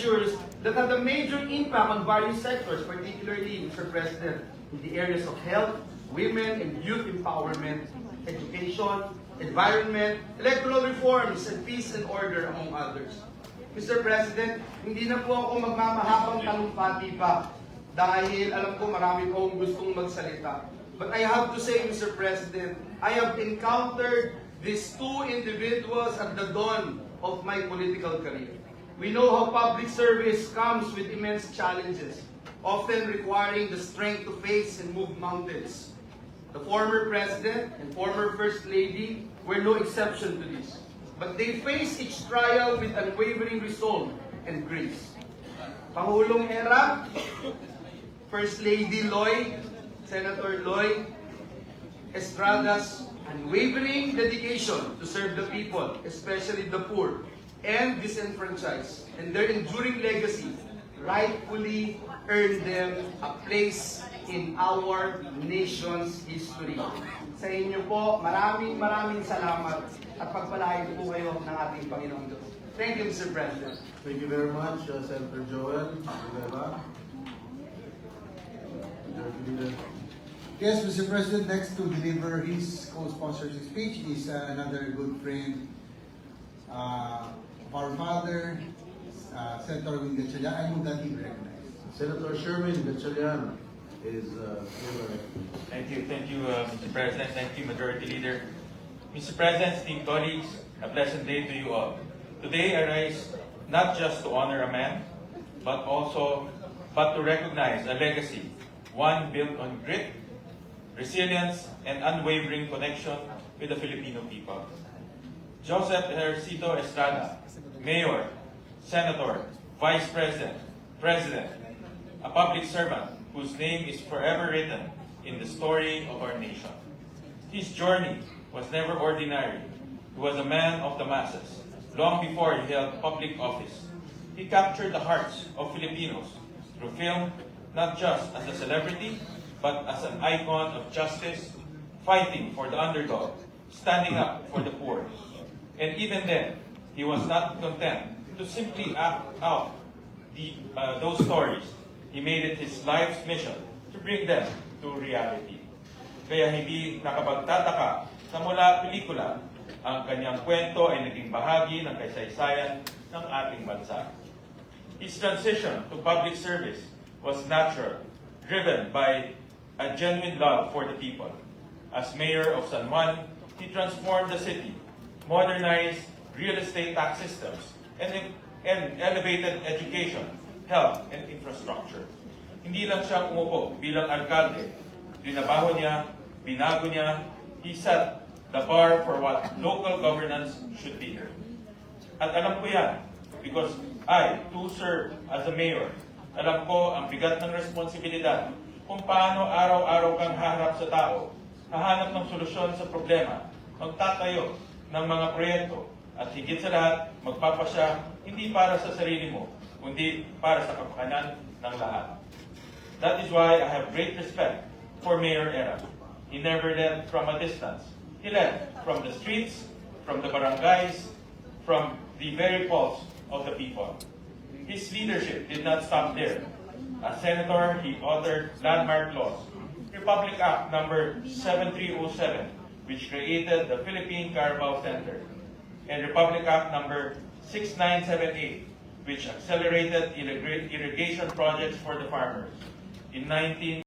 measures that had a major impact on various sectors, particularly, Mr. President, in the areas of health, women and youth empowerment, education, environment, electoral reforms, and peace and order, among others. Mr. President, hindi na po ako magmamahabang talumpati pa dahil alam ko marami po akong gustong magsalita. But I have to say, Mr. President, I have encountered these two individuals at the dawn of my political career. We know how public service comes with immense challenges, often requiring the strength to face and move mountains. The former President and former First Lady were no exception to this. But they faced each trial with unwavering resolve and grace. Pangulong Era, First Lady Loy, Senator Loy Estrada's unwavering dedication to serve the people, especially the poor and disenfranchised, and their enduring legacy rightfully earned them a place in our nation's history. Sa inyo po, maraming salamat at pagpalain po kayo ng ating Panginoong Diyos. Thank you, Mr. President. Thank you very much, Senator Joel Rivera. Yes, Mr. President, next to deliver his co-sponsored speech is another good friend of our father, Senator Wing Gatchalian. I move that he be recognized. Senator Sherwin Gatchalian is here. Thank you, Mr. President. Thank you, Majority Leader. Mr. President, esteemed colleagues, a pleasant day to you all. Today I rise not just to honor a man, but to recognize a legacy, one built on grit, resilience, and unwavering connection with the Filipino people. Joseph Ejercito Estrada, Mayor, Senator, Vice President, President, a public servant whose name is forever written in the story of our nation. His journey was never ordinary. He was a man of the masses. Long before he held public office, he captured the hearts of Filipinos through film, not just as a celebrity, but as an icon of justice, fighting for the underdog, standing up for the poor. And even then, he was not content to simply act out those stories. He made it his life's mission to bring them to reality. Kaya hindi nakapagtataka sa mula pelikula, ang kanyang kwento ay naging bahagi ng kaysaysayan ng ating bansa. His transition to public service was natural, driven by a genuine love for the people. As mayor of San Juan, he transformed the city, modernized real estate tax systems, and elevated education, health, and infrastructure. Hindi lang siya umupo bilang alkalde. Dinabaho niya, binago niya, he set the bar for what local governance should be. At alam ko yan, because I, too, serve as a mayor. Alam ko ang bigat ng responsibilidad kung paano araw-araw kang haharap sa tao, hahanap ng solusyon sa problema, magtatayo ng mga proyekto, at higit sa lahat, magpapasya hindi para sa sarili mo, kundi para sa kapakanan ng lahat. That is why I have great respect for Mayor Era. He never led from a distance. He led from the streets, from the barangays, from the very pulse of the people. His leadership did not stop there. As senator, he authored landmark laws. Republic Act number 7307, which created the Philippine Carabao Center, and Republic Act number 6978, which accelerated irrigation projects for the farmers. In